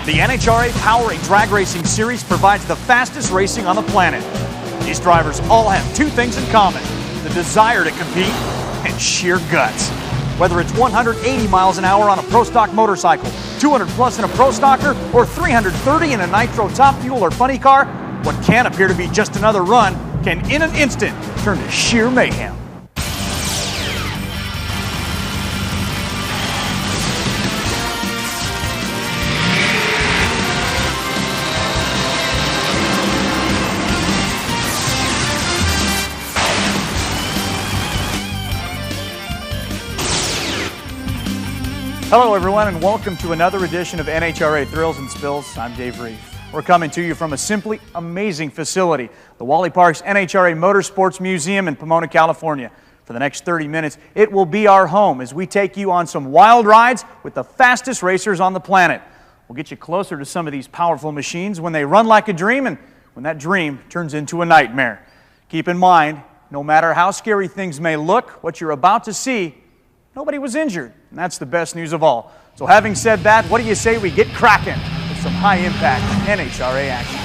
The NHRA Powerade Drag Racing Series provides the fastest racing on the planet. These drivers all have two things in common: the desire to compete and sheer guts. Whether it's 180 miles an hour on a Pro Stock motorcycle, 200 plus in a Pro Stocker, or 330 in a Nitro Top Fuel or funny car, what can appear to be just another run can in an instant turn to sheer mayhem. Hello everyone, and welcome to another edition of NHRA Thrills and Spills. I'm Dave Reeve. We're coming to you from a simply amazing facility, the Wally Parks NHRA Motorsports Museum in Pomona, California. For the next 30 minutes, it will be our home as we take you on some wild rides with the fastest racers on the planet. We'll get you closer to some of these powerful machines when they run like a dream and when that dream turns into a nightmare. Keep in mind, no matter how scary things may look, what you're about to see, nobody was injured, and that's the best news of all. So having said that, what do you say we get cracking with some high-impact NHRA action?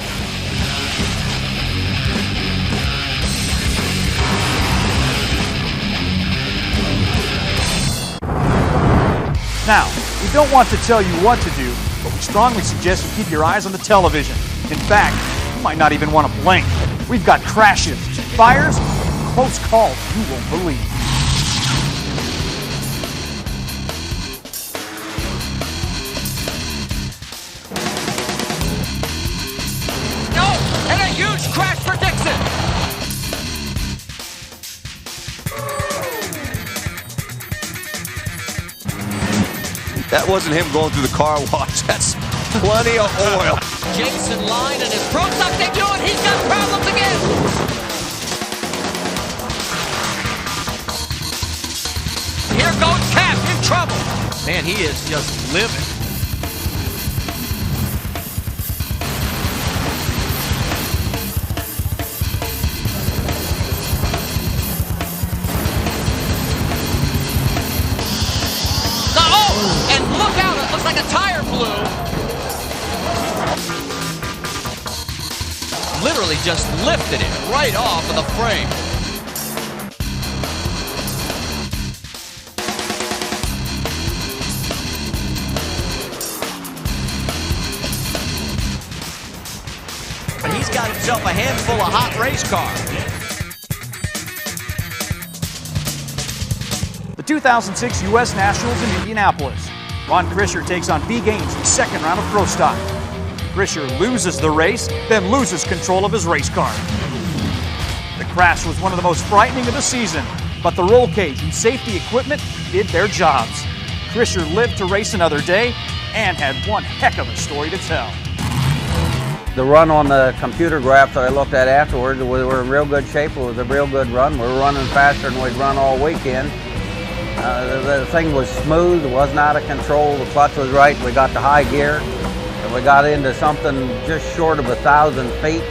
Now, we don't want to tell you what to do, but we strongly suggest you keep your eyes on the television. In fact, you might not even want to blink. We've got crashes, fires, and close calls you won't believe. Huge crash for Dixon. That wasn't him going through the car wash. That's plenty of oil. Jason Line and his Pro Stock debut, and he's got problems again. Here goes Cap in trouble. Man, he is just living. And look out, it looks like a tire blew. Literally just lifted it right off of the frame. But he's got himself a handful of hot race cars. The 2006 U.S. Nationals in Indianapolis. Ron Krischer takes on B. Gaines in the second round of Pro Stock. Krischer loses the race, then loses control of his race car. The crash was one of the most frightening of the season, but the roll cage and safety equipment did their jobs. Krischer lived to race another day and had one heck of a story to tell. The run on the computer graph that I looked at afterwards, we were in real good shape. It was a real good run. We were running faster than we'd run all weekend. The thing was smooth, it wasn't out of control, the clutch was right, we got to high gear, and we got into something just short of 1,000 feet.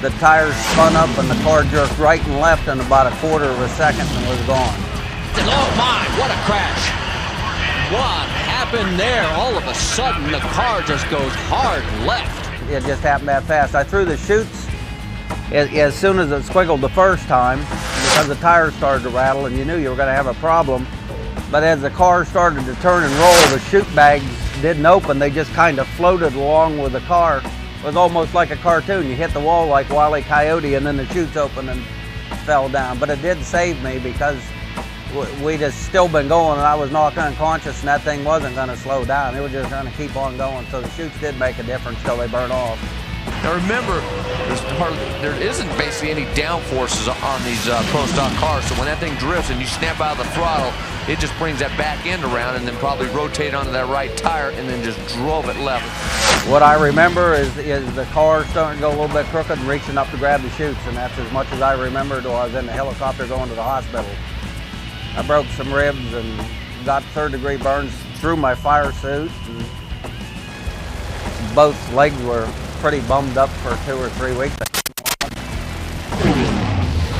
The tires spun up and the car jerked right and left in about a quarter of a second and was gone. Oh my, what a crash. What happened there? All of a sudden the car just goes hard left. It just happened that fast. I threw the chutes as soon as it squiggled the first time, because the tires started to rattle and you knew you were going to have a problem. But as the car started to turn and roll, the chute bags didn't open. They just kind of floated along with the car. It was almost like a cartoon. You hit the wall like Wile E. Coyote and then the chutes opened and fell down. But it did save me because we'd just still been going and I was knocked unconscious and that thing wasn't going to slow down. It was just going to keep on going. So the chutes did make a difference till they burned off. Now remember, there isn't basically any downforces on these Pro Stock cars, so when that thing drifts and you snap out of the throttle, it just brings that back end around and then probably rotate onto that right tire and then just drove it left. What I remember is the car starting to go a little bit crooked and reaching up to grab the chutes, and that's as much as I remembered while I was in the helicopter going to the hospital. I broke some ribs and got third-degree burns through my fire suit. And both legs were pretty bummed up for 2 or 3 weeks.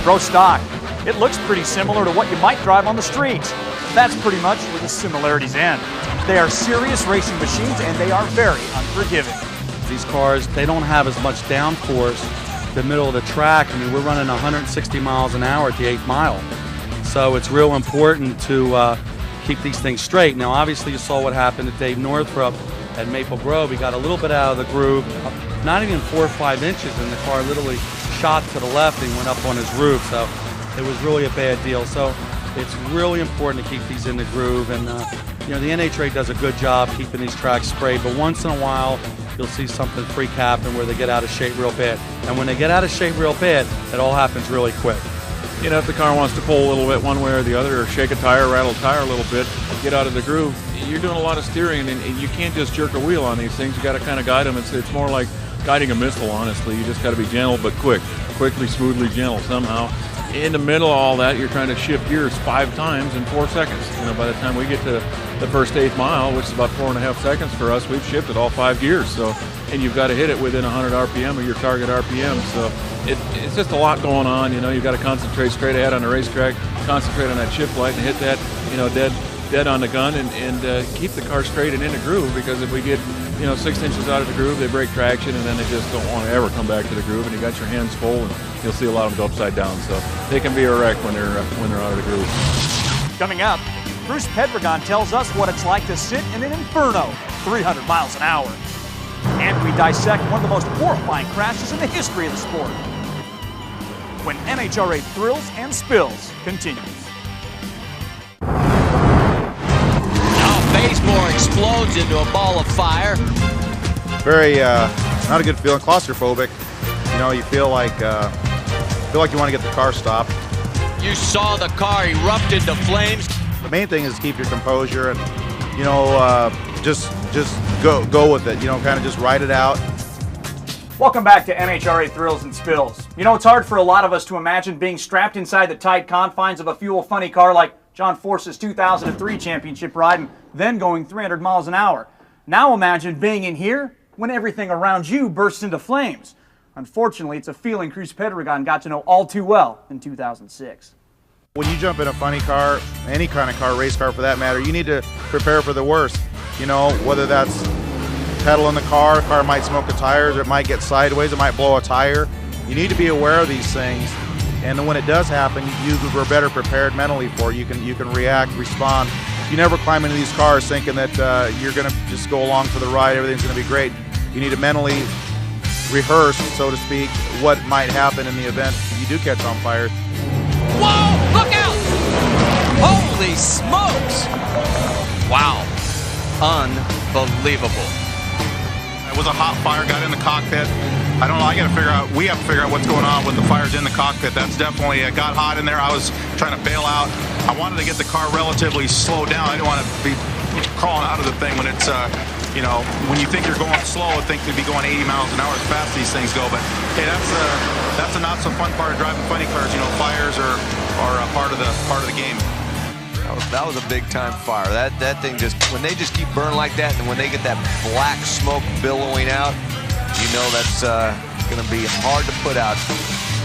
Pro Stock. It looks pretty similar to what you might drive on the streets. That's pretty much where the similarities end. They are serious racing machines, and they are very unforgiving. These cars, they don't have as much downforce the middle of the track. I mean, we're running 160 miles an hour at the 8th mile. So it's real important to keep these things straight. Now, obviously, you saw what happened to Dave Northrup at Maple Grove. He got a little bit out of the groove, not even 4 or 5 inches, and the car literally shot to the left and went up on his roof. So it was really a bad deal. So it's really important to keep these in the groove. And, you know, the NHRA does a good job keeping these tracks sprayed, but once in a while, you'll see something freak happen where they get out of shape real bad. And when they get out of shape real bad, it all happens really quick. You know, if the car wants to pull a little bit one way or the other, or shake a tire, rattle a tire a little bit, get out of the groove, you're doing a lot of steering, and you can't just jerk a wheel on these things. You got to kind of guide them. It's more like guiding a missile, honestly. You just got to be gentle but quickly, smoothly, gentle somehow. In the middle of all that, you're trying to shift gears 5 times in 4 seconds. You know, by the time we get to the first 8th mile, which is about 4.5 seconds for us, we've shifted all 5 gears. So, and you've got to hit it within 100 RPM of your target RPM. So it's just a lot going on. You know, you've got to concentrate straight ahead on the racetrack, concentrate on that shift light and hit that, you know, dead on the gun, and keep the car straight and in the groove, because if we get, you know, 6 inches out of the groove, they break traction, and then they just don't want to ever come back to the groove, and you got your hands full, and you'll see a lot of them go upside down. So they can be a wreck when they're out of the groove. Coming up, Bruce Pedregon tells us what it's like to sit in an inferno 300 miles an hour. And we dissect one of the most horrifying crashes in the history of the sport. When NHRA Thrills and Spills continues. Now baseboard explodes into a ball of fire. Very, not a good feeling, claustrophobic. You know, you feel like you want to get the car stopped. You saw the car erupt into flames. The main thing is keep your composure and, you know, just go with it. You know, kind of just ride it out. Welcome back to NHRA Thrills and Spills. You know, it's hard for a lot of us to imagine being strapped inside the tight confines of a fuel-funny car like John Force's 2003 championship ride and then going 300 miles an hour. Now imagine being in here when everything around you bursts into flames. Unfortunately, it's a feeling Bruce Pedregon got to know all too well in 2006. When you jump in a funny car, any kind of car, race car for that matter, you need to prepare for the worst. You know, whether that's pedal in the car might smoke the tires, or it might get sideways, it might blow a tire. You need to be aware of these things, and when it does happen, you are better prepared mentally for it. You can react, respond. You never climb into these cars thinking that you're going to just go along for the ride, everything's going to be great. You need to mentally rehearse, so to speak, what might happen in the event you do catch on fire. Whoa, look out! Holy smokes! Wow, unbelievable. It was a hot fire, got in the cockpit. I don't know, we have to figure out what's going on with the fires in the cockpit. That's definitely, it got hot in there. I was trying to bail out. I wanted to get the car relatively slowed down. I didn't want to be crawling out of the thing when it's, you know, when you think you're going slow, I think you'd be going 80 miles an hour as fast as these things go. But hey, that's a not so fun part of driving funny cars. You know, fires are a part of the game. That was a big time fire. That thing just, when they just keep burning like that, and when they get that black smoke billowing out, you know that's going to be hard to put out.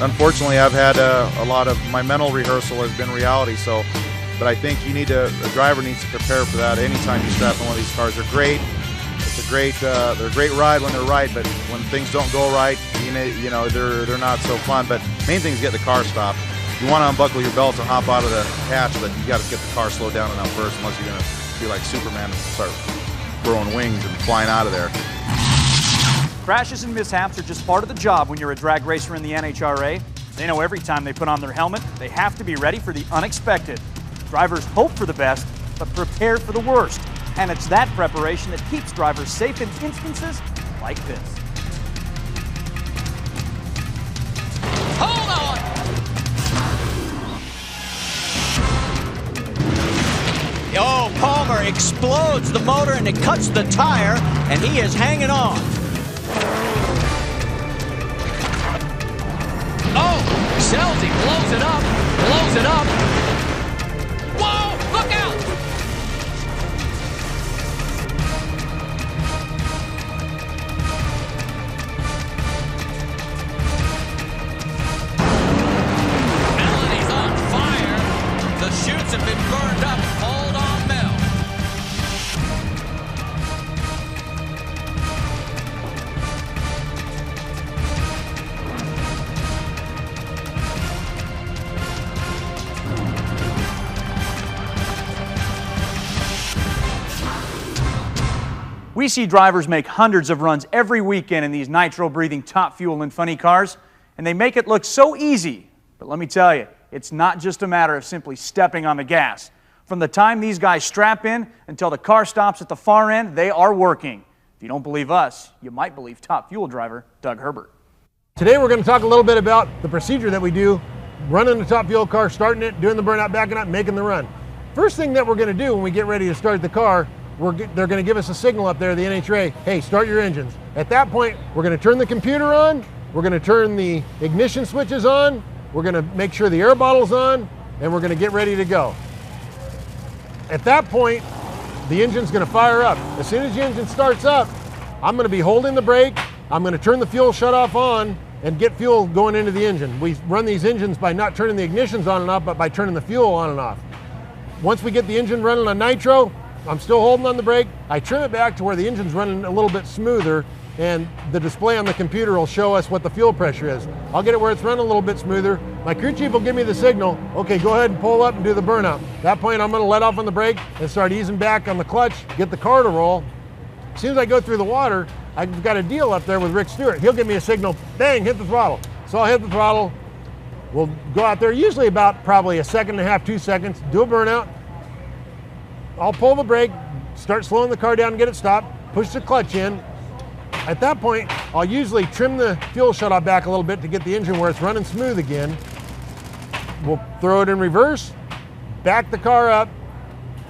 Unfortunately, I've had a lot of my mental rehearsal has been reality. But I think a driver needs to prepare for that. Anytime you strap in one of these cars, they're great. They're a great ride when they're right, but when things don't go right, you know they're not so fun. But main thing is get the car stopped. You want to unbuckle your belts and hop out of the hatch, but you got to get the car slowed down enough first, unless you're going to be like Superman and start growing wings and flying out of there. Crashes and mishaps are just part of the job when you're a drag racer in the NHRA. They know every time they put on their helmet, they have to be ready for the unexpected. Drivers hope for the best, but prepare for the worst. And it's that preparation that keeps drivers safe in instances like this. Hold on! Oh, Palmer explodes the motor and it cuts the tire, and he is hanging on. Oh, Selzy blows it up, Whoa, look out! Melody's on fire. The chutes have been burned up all We see drivers make hundreds of runs every weekend in these nitro-breathing Top Fuel and Funny cars, and they make it look so easy. But let me tell you, it's not just a matter of simply stepping on the gas. From the time these guys strap in until the car stops at the far end, they are working. If you don't believe us, you might believe Top Fuel driver Doug Herbert. Today we're going to talk a little bit about the procedure that we do, running the Top Fuel car, starting it, doing the burnout, backing up, making the run. First thing that we're going to do when we get ready to start the car, they're going to give us a signal up there, the NHRA, hey, start your engines. At that point, we're going to turn the computer on, we're going to turn the ignition switches on, we're going to make sure the air bottle's on, and we're going to get ready to go. At that point, the engine's going to fire up. As soon as the engine starts up, I'm going to be holding the brake, I'm going to turn the fuel shut-off on, and get fuel going into the engine. We run these engines by not turning the ignitions on and off, but by turning the fuel on and off. Once we get the engine running on nitro, I'm still holding on the brake. I trim it back to where the engine's running a little bit smoother, and the display on the computer will show us what the fuel pressure is. I'll get it where it's running a little bit smoother. My crew chief will give me the signal, okay, go ahead and pull up and do the burnout. At that point, I'm gonna let off on the brake and start easing back on the clutch, get the car to roll. As soon as I go through the water, I've got a deal up there with Rick Stewart. He'll give me a signal, bang, hit the throttle. So I'll hit the throttle. We'll go out there, usually about probably 1.5 seconds, 2 seconds, do a burnout. I'll pull the brake, start slowing the car down and get it stopped, push the clutch in. At that point, I'll usually trim the fuel shutoff back a little bit to get the engine where it's running smooth again. We'll throw it in reverse, back the car up.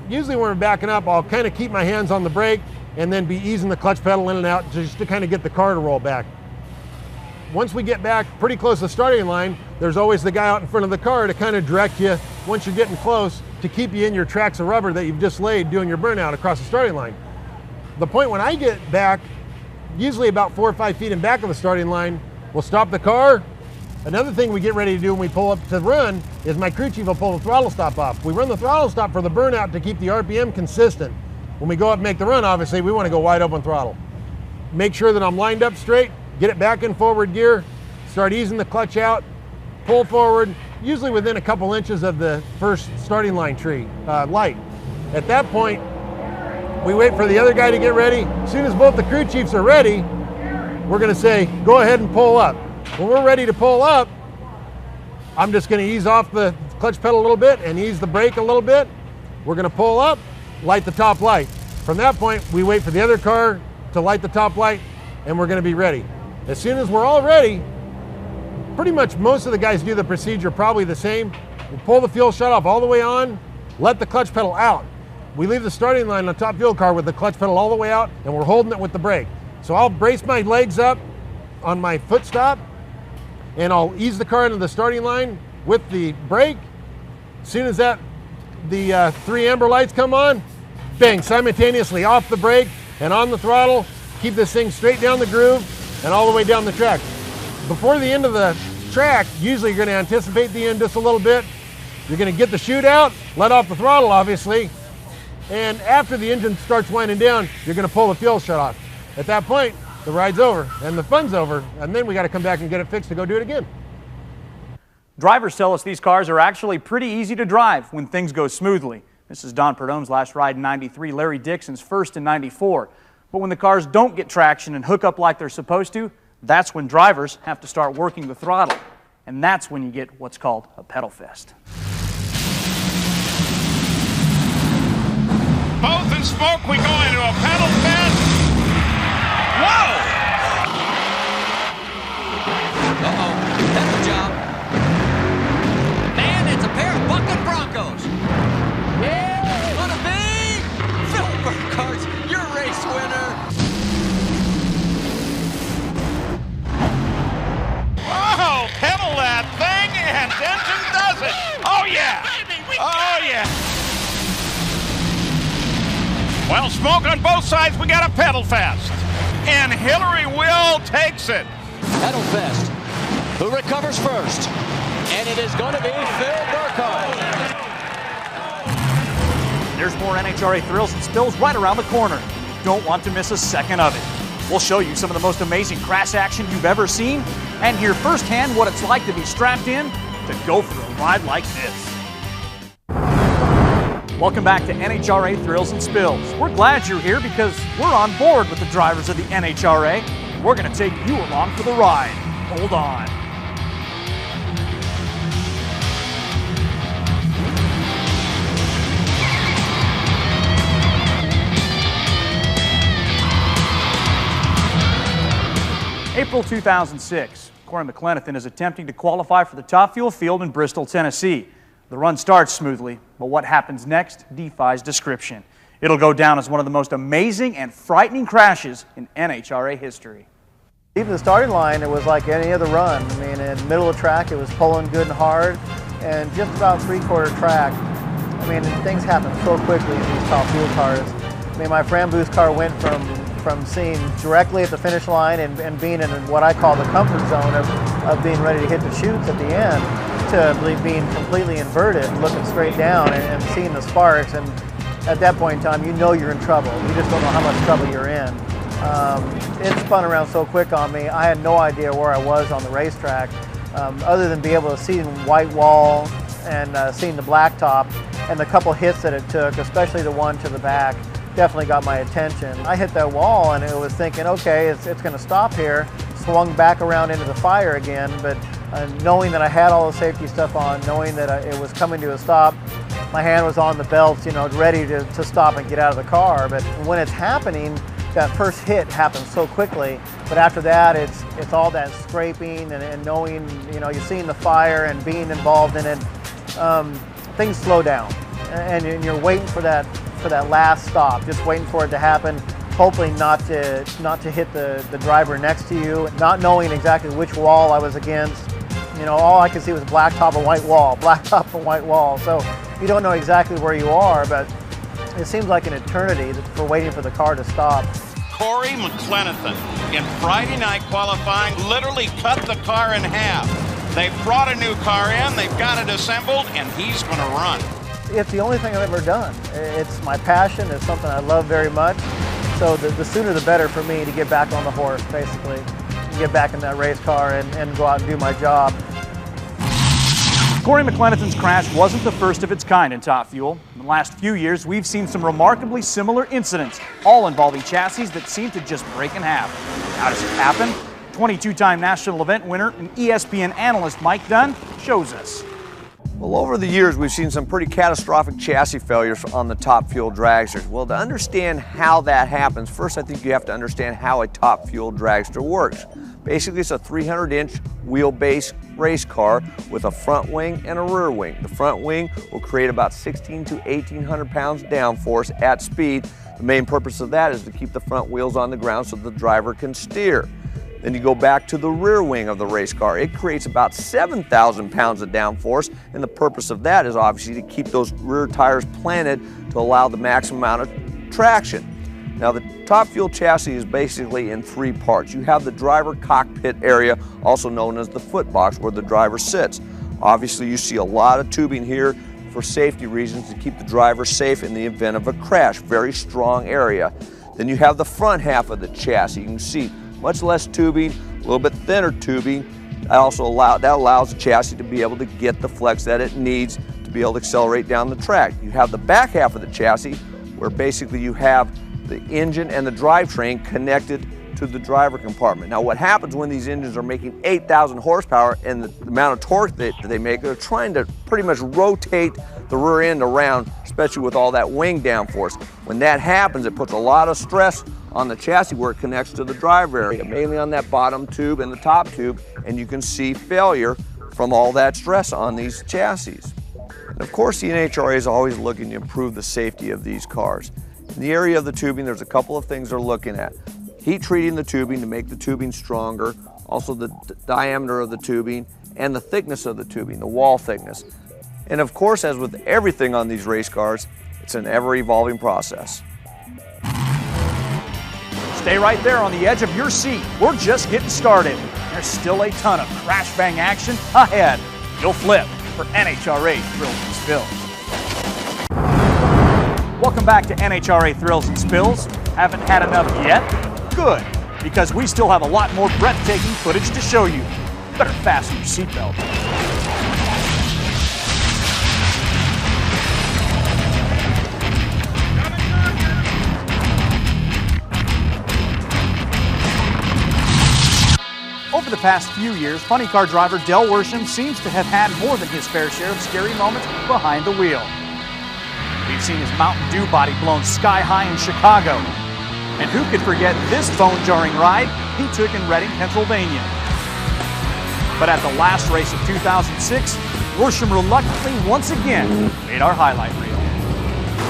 Usually when we're backing up, I'll kind of keep my hands on the brake and then be easing the clutch pedal in and out just to kind of get the car to roll back. Once we get back pretty close to the starting line, there's always the guy out in front of the car to kind of direct you once you're getting close to keep you in your tracks of rubber that you've just laid doing your burnout across the starting line. The point when I get back, usually about 4 or 5 feet in back of the starting line, we'll stop the car. Another thing we get ready to do when we pull up to run is my crew chief will pull the throttle stop off. We run the throttle stop for the burnout to keep the RPM consistent. When we go up and make the run, obviously, we want to go wide open throttle. Make sure that I'm lined up straight, get it back in forward gear, start easing the clutch out, pull forward, usually within a couple inches of the first starting line light. At that point, we wait for the other guy to get ready. As soon as both the crew chiefs are ready, we're going to say, go ahead and pull up. When we're ready to pull up, I'm just going to ease off the clutch pedal a little bit and ease the brake a little bit. We're going to pull up, light the top light. From that point, we wait for the other car to light the top light, and we're going to be ready. As soon as we're all ready, pretty much most of the guys do the procedure probably the same. We'll pull the fuel shutoff all the way on, let the clutch pedal out. We leave the starting line on the Top Fuel car with the clutch pedal all the way out, and we're holding it with the brake. So I'll brace my legs up on my foot stop, and I'll ease the car into the starting line with the brake. As soon as the 3 amber lights come on, bang, simultaneously off the brake and on the throttle, keep this thing straight down the groove and all the way down the track. Before the end of the track, usually you're going to anticipate the end just a little bit. You're going to get the chute out, let off the throttle obviously, and after the engine starts winding down, you're going to pull the fuel shutoff. At that point, the ride's over and the fun's over, and then we got to come back and get it fixed to go do it again. Drivers tell us these cars are actually pretty easy to drive when things go smoothly. This is Don Perdone's last ride in '93, Larry Dixon's first in '94. But when the cars don't get traction and hook up like they're supposed to, that's when drivers have to start working the throttle. And that's when you get what's called a pedal fest. Both in smoke, we go into a pedal fest. Whoa! Uh-oh, that's a job. Man, it's a pair of bucking Broncos. Yeah, gonna be Phil Burkhardt, your race winner. Oh, pedal that thing and Denton does it. Oh, yeah. Oh, yeah. Well, smoke on both sides, we got a pedal fest. And Hillary Will takes it. Pedal fest. Who recovers first? And it is going to be Phil Burkhardt. There's more NHRA thrills and spills right around the corner. Don't want to miss a second of it. We'll show you some of the most amazing crash action you've ever seen and hear firsthand what it's like to be strapped in to go for a ride like this. Welcome back to NHRA Thrills and Spills. We're glad you're here because we're on board with the drivers of the NHRA. We're going to take you along for the ride. Hold on. April 2006, Corey McLenithan is attempting to qualify for the Top Fuel field in Bristol, Tennessee. The run starts smoothly, but what happens next defies description. It'll go down as one of the most amazing and frightening crashes in NHRA history. Even the starting line, it was like any other run. I mean, in the middle of the track, it was pulling good and hard, and just about three-quarter track. I mean, things happen so quickly in these Top Fuel cars. I mean, my Framboos car went from seeing directly at the finish line and being in what I call the comfort zone of being ready to hit the chutes at the end to being completely inverted, looking straight down and seeing the sparks. And at that point in time, you know you're in trouble. You just don't know how much trouble you're in. It spun around so quick on me, I had no idea where I was on the racetrack, other than be able to see the white wall and seeing the blacktop, and the couple hits that it took, especially the one to the back, definitely got my attention. I hit that wall and it was thinking, okay, it's going to stop here. Swung back around into the fire again, but knowing that I had all the safety stuff on, knowing that it was coming to a stop, my hand was on the belts, you know, ready to stop and get out of the car. But when it's happening, that first hit happens so quickly. But after that, it's all that scraping and knowing, you know, you're seeing the fire and being involved in it. Things slow down, and you're waiting for that last stop, just waiting for it to happen, hoping not to hit the driver next to you, not knowing exactly which wall I was against. You know, all I could see was blacktop and white wall, blacktop and white wall. So you don't know exactly where you are, but it seems like an eternity for waiting for the car to stop. Corey McLenithan in Friday night qualifying literally cut the car in half. They've brought a new car in, they've got it assembled, and he's going to run. It's the only thing I've ever done. It's my passion. It's something I love very much. So the sooner the better for me to get back on the horse, basically. Get back in that race car and go out and do my job. Corey McLenithan's crash wasn't the first of its kind in Top Fuel. In the last few years, we've seen some remarkably similar incidents, all involving chassis that seem to just break in half. How does it happen? 22-time national event winner and ESPN analyst Mike Dunn shows us. Well, over the years, we've seen some pretty catastrophic chassis failures on the Top Fuel dragsters. Well, to understand how that happens, first I think you have to understand how a Top Fuel dragster works. Basically, it's a 300-inch wheelbase race car with a front wing and a rear wing. The front wing will create about 1,600 to 1,800 pounds downforce at speed. The main purpose of that is to keep the front wheels on the ground so the driver can steer. Then you go back to the rear wing of the race car. It creates about 7,000 pounds of downforce, and the purpose of that is obviously to keep those rear tires planted to allow the maximum amount of traction. Now, the Top Fuel chassis is basically in three parts. You have the driver cockpit area, also known as the footbox, where the driver sits. Obviously, you see a lot of tubing here for safety reasons to keep the driver safe in the event of a crash. Very strong area. Then you have the front half of the chassis. You can see much less tubing, a little bit thinner tubing. That allows the chassis to be able to get the flex that it needs to be able to accelerate down the track. You have the back half of the chassis where basically you have the engine and the drivetrain connected to the driver compartment. Now, what happens when these engines are making 8,000 horsepower and the amount of torque that they make, they're trying to pretty much rotate the rear end around, especially with all that wing downforce. When that happens, it puts a lot of stress on the chassis where it connects to the driver area, mainly on that bottom tube and the top tube, and you can see failure from all that stress on these chassis. And of course, the NHRA is always looking to improve the safety of these cars. In the area of the tubing, there's a couple of things they're looking at. Heat treating the tubing to make the tubing stronger, also the diameter of the tubing, and the thickness of the tubing, the wall thickness. And of course, as with everything on these race cars, it's an ever-evolving process. Stay right there on the edge of your seat. We're just getting started. There's still a ton of crash bang action ahead. You'll flip for NHRA Thrills and Spills. Welcome back to NHRA Thrills and Spills. Haven't had enough yet? Good, because we still have a lot more breathtaking footage to show you. Better fasten your seatbelt. over the past few years, funny car driver Del Worsham seems to have had more than his fair share of scary moments behind the wheel. We've seen his Mountain Dew body blown sky high in Chicago. And who could forget this bone-jarring ride he took in Reading, Pennsylvania. But at the last race of 2006, Worsham reluctantly once again made our highlight reel.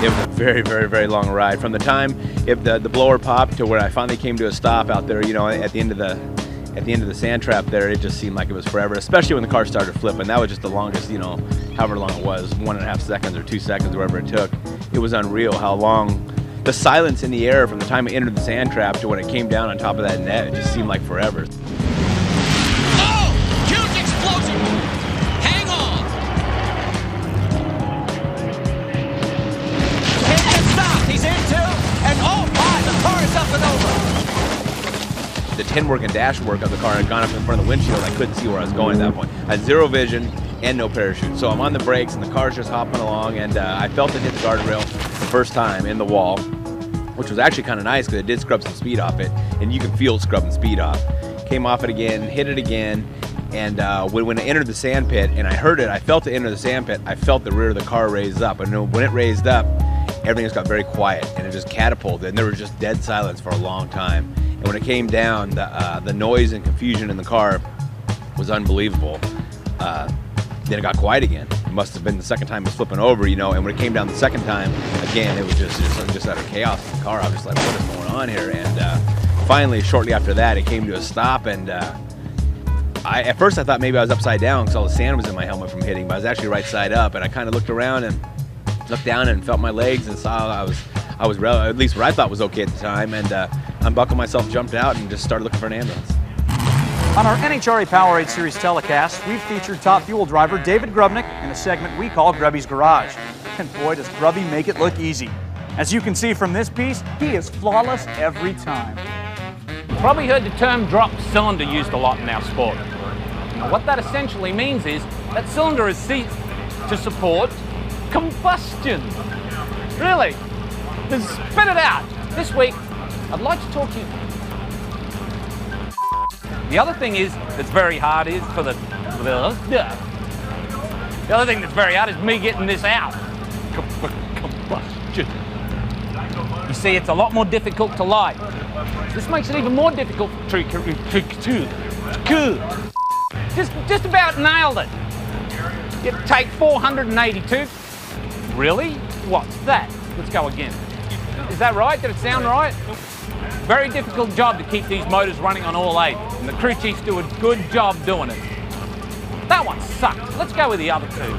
It was a very, very, very long ride. From the time the blower popped to where I finally came to a stop out there, you know, at the end of the sand trap there, it just seemed like it was forever, especially when the car started flipping. That was just the longest, you know, however long it was, 1.5 seconds or 2 seconds, wherever it took. It was unreal how long, the silence in the air from the time it entered the sand trap to when it came down on top of that net, it just seemed like forever. The tin work and dash work of the car had gone up in front of the windshield. I couldn't see where I was going at that point. I had zero vision and no parachute. So I'm on the brakes and the car's just hopping along, and I felt it hit the guardrail the first time in the wall, which was actually kind of nice because it did scrub some speed off it, and you can feel scrubbing speed off. Came off it again, hit it again, and when it entered the sand pit, and I heard it, I felt it enter the sand pit, I felt the rear of the car raise up. And when it raised up, everything just got very quiet, and it just catapulted, and there was just dead silence for a long time. And when it came down, the noise and confusion in the car was unbelievable. Then it got quiet again. It must have been the second time it was flipping over, you know, and when it came down the second time, again, it was just utter chaos in the car. I was just like, what is going on here? And finally, shortly after that, it came to a stop, and at first I thought maybe I was upside down because all the sand was in my helmet from hitting, but I was actually right side up, and I kind of looked around and looked down and felt my legs and saw I was at least what I thought was okay at the time, and unbuckled myself, jumped out, and just started looking for an ambulance. On our NHRA Powerade Series telecast, we've featured top fuel driver David Grubnick in a segment we call Grubby's Garage. And boy, does Grubby make it look easy. As you can see from this piece, he is flawless every time. You've probably heard the term drop cylinder used a lot in our sport. Now, what that essentially means is that cylinder is seized to support combustion. Really? Then spit it out. This week, I'd like to talk to you. The other thing is that's very hard is the other thing that's very hard is me getting this out. Combustion. You see, it's a lot more difficult to light. This makes it even more difficult to just about nailed it. You take 482. Really? What's that? Let's go again. Is that right? Did it sound right? Very difficult job to keep these motors running on all 8, and the crew chiefs do a good job doing it. That one sucked. Let's go with the other 2.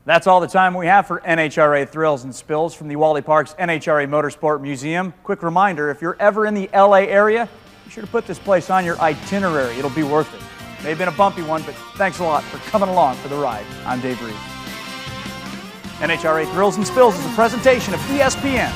That's all the time we have for NHRA Thrills and Spills from the Wally Parks NHRA Motorsport Museum. Quick reminder, if you're ever in the LA area, be sure to put this place on your itinerary. It'll be worth it. May have been a bumpy one, but thanks a lot for coming along for the ride. I'm Dave Reed. NHRA Thrills and Spills is a presentation of ESPN.